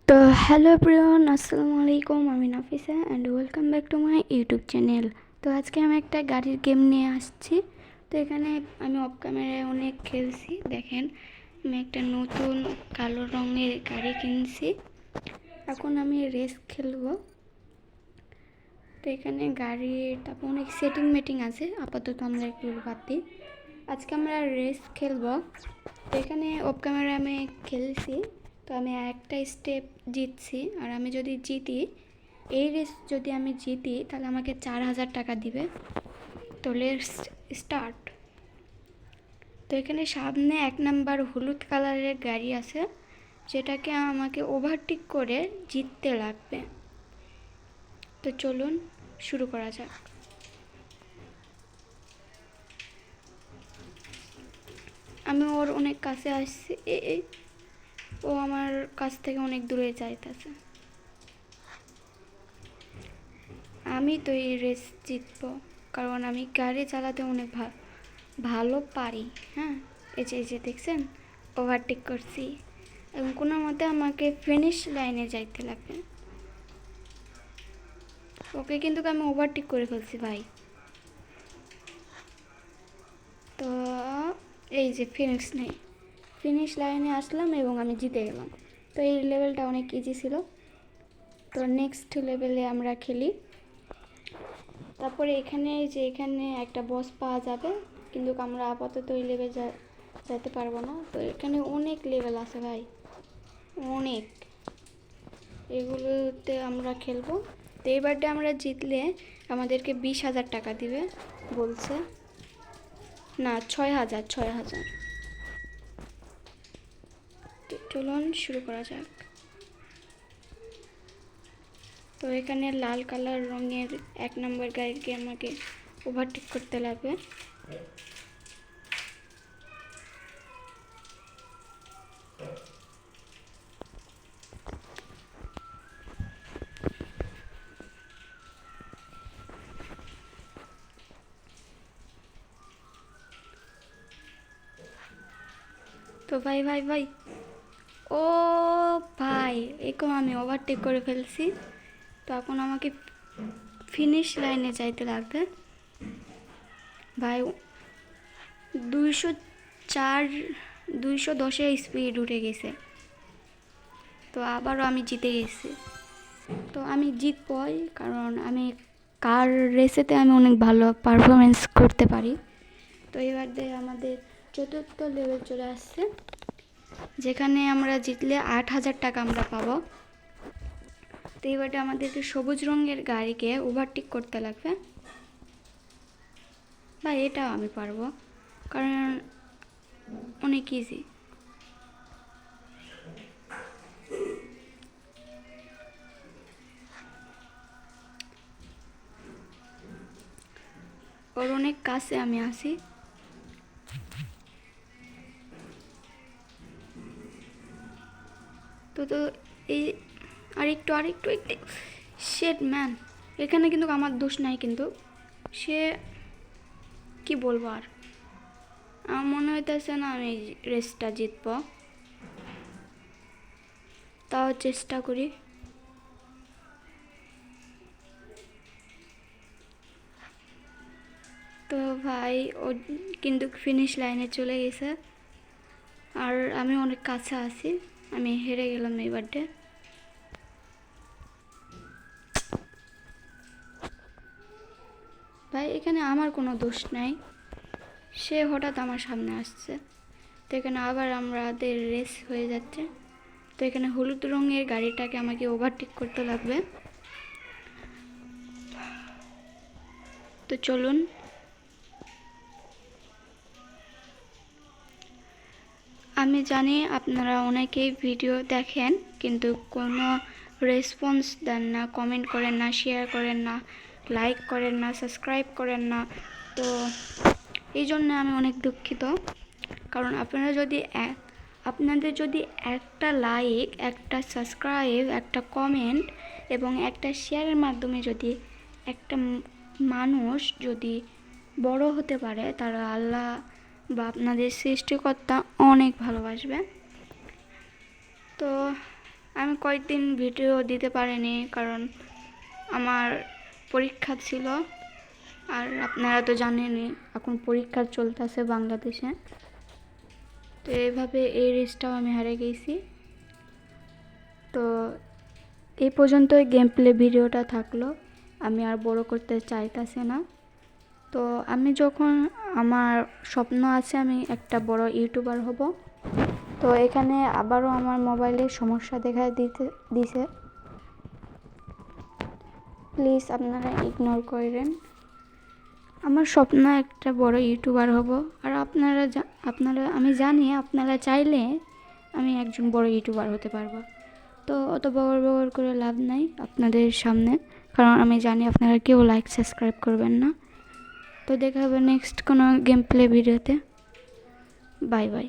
তো hello everyone, আসসালামু আলাইকুম। আমি Nafisa and welcome back to my YouTube channel. তো আজকে আমি একটা গাড়ির গেম নিয়ে আসছি। তো এখানে আমি অফ ক্যামেরায় অনেক খেলছি। দেখেন, আমি একটা নতুন কালো রঙের গাড়ি কিনছি। এখন আমি রেস খেলবো। তো এখানে গাড়ির তারপর অনেক সেটিং মেটিং আছে, আপাতত আমরা একটু বাদ দিই। আজকে আমরা রেস খেলবো। তো এখানে অফ ক্যামেরায় আমি খেলছি। তো আমি একটা স্টেপ জিতছি, আর আমি যদি জিতি, এই রেস যদি আমি জিতি, তাহলে আমাকে 4,000 টাকা দিবে। তো লেটস স্টার্ট। তো এখানে সামনে 1 নাম্বার হলুদ কালারের গাড়ি আছে, যেটাকে আমাকে ওভারটেক করে জিততে লাগবে। তো চলুন শুরু করা যাক। আমি ওর অনেক কাছে আসছি, ও আমার কাছ থেকে অনেক দূরে যাইতেছে। আমি তো এই রেস জিতবো, কারণ আমি গাড়ি চালাতে অনেক ভালো পারি। হ্যাঁ, এই যে দেখছেন, ওভারটেক করছি এবং কোনো মতে আমাকে ফিনিশ লাইনে যাইতে লাগবে। ওকে কিন্তু আমি ওভারটেক করে ফেলছি ভাই। তো এই যে ফিনিশ লাইনে আসলাম এবং আমি জিতে গেলাম। তো এই লেভেলটা অনেক ইজি ছিল। তো নেক্সট লেভেলে আমরা খেলি। তারপরে এখানে একটা বস পাওয়া যাবে, কিন্তু আমরা আপাতত ওই লেভেল যেতে পারবো না। তো এখানে অনেক লেভেল আছে ভাই, অনেক। এগুলোতে আমরা খেলবো। তো এইবারটা আমরা জিতলে আমাদেরকে 20,000 টাকা দিবে বলছে। না, 6,000। চলুন শুরু করা যাক। তো এখানে লাল কালার রঙের 1 নম্বর গাড়িকে আমাকে ওভারটেক করতে লাগবে। তো ভাই, ও ভাই, এরকম আমি ওভারটেক করে ফেলছি। তো এখন আমাকে ফিনিশ লাইনে যাইতে লাগবে ভাই। 210 স্পিড উঠে গেছে। তো আবারও আমি জিতে গেছি। তো আমি জিতবই, কারণ আমি কার রেসেতে আমি অনেক ভালো পারফরমেন্স করতে পারি। তো এবার আমাদের 4র্থ লেভেল চলে আসছে, যেখানে আমরা জিতলে 8,000 টাকা আমরা পাবো। তো এবারে আমাদেরকে সবুজ রঙের গাড়িকে ওভারটেক করতে লাগবে ভাই। এটাও আমি পারবো, কারণ অনেক ইজি। ওর অনেক কাছে আমি আসি। তো এই আরেকটু শেট ম্যান, এখানে কিন্তু আমার দোষ নাই, কিন্তু সে কি বলবো আর। আমার মনে হইতেছে না আমি রেসটা জিতবো, তাও চেষ্টা করি। তো ভাই, ও কিন্তু ফিনিশ লাইনে চলে গেছে, আর আমি অনেক কাছে আছি। আমি হেরে গেলাম এবারটা। ভাই, এখানে আমার কোনো দোষ নাই, সে হঠাৎ আমার সামনে আসছে। তো এখানে আবার আমাদের রেস হয়ে যাচ্ছে। তো এখানে হলুদ রঙের গাড়িটাকে আমাকে ওভারটেক করতে লাগবে। তো চলুন। আমি জানি আপনারা অনেকেই ভিডিও দেখেন, কিন্তু কোনো রেসপন্স দেন না, কমেন্ট করেন না, শেয়ার করেন না, লাইক করেন না, সাবস্ক্রাইব করেন না। তো এই জন্য আমি অনেক দুঃখিত, কারণ আপনাদের যদি একটা লাইক, একটা সাবস্ক্রাইব, একটা কমেন্ট এবং একটা শেয়ারের মাধ্যমে যদি একটা মানুষ যদি বড় হতে পারে, তারা আল্লাহ বা আপনাদের সৃষ্টিকর্তা অনেক ভালোবাসবে। তো আমি কয়েকদিন ভিডিও দিতে পারিনি, কারণ আমার পরীক্ষা ছিল। আর আপনারা তো জানেনই এখন পরীক্ষা চলতেছে বাংলাদেশে। তো এইভাবে এই রেসটাও আমি হারে গেছি। তো এই পর্যন্তই গেম প্লে ভিডিওটা থাকলো, আমি আর বড় করতে চাইতেছি না। তো আমি যখন আমার স্বপ্ন আছে আমি একটা বড় ইউটিউবার হব। তো এখানে আবারও আমার মোবাইলে সমস্যা দেখা দিছে, প্লিজ আপনারা ইগনোর করেন। আমার স্বপ্ন একটা বড় ইউটিউবার হব। আর আপনারা আমি জানি আপনারা চাইলে আমি একজন বড় ইউটিউবার হতে পারবো। তো অত বগর বগর করে লাভ নাই আপনাদের সামনে, কারণ আমি জানি আপনারা কেউ লাইক সাবস্ক্রাইব করবেন না। তো দেখা হবে নেক্সট কোনো গেম প্লে ভিডিওতে। Bye bye.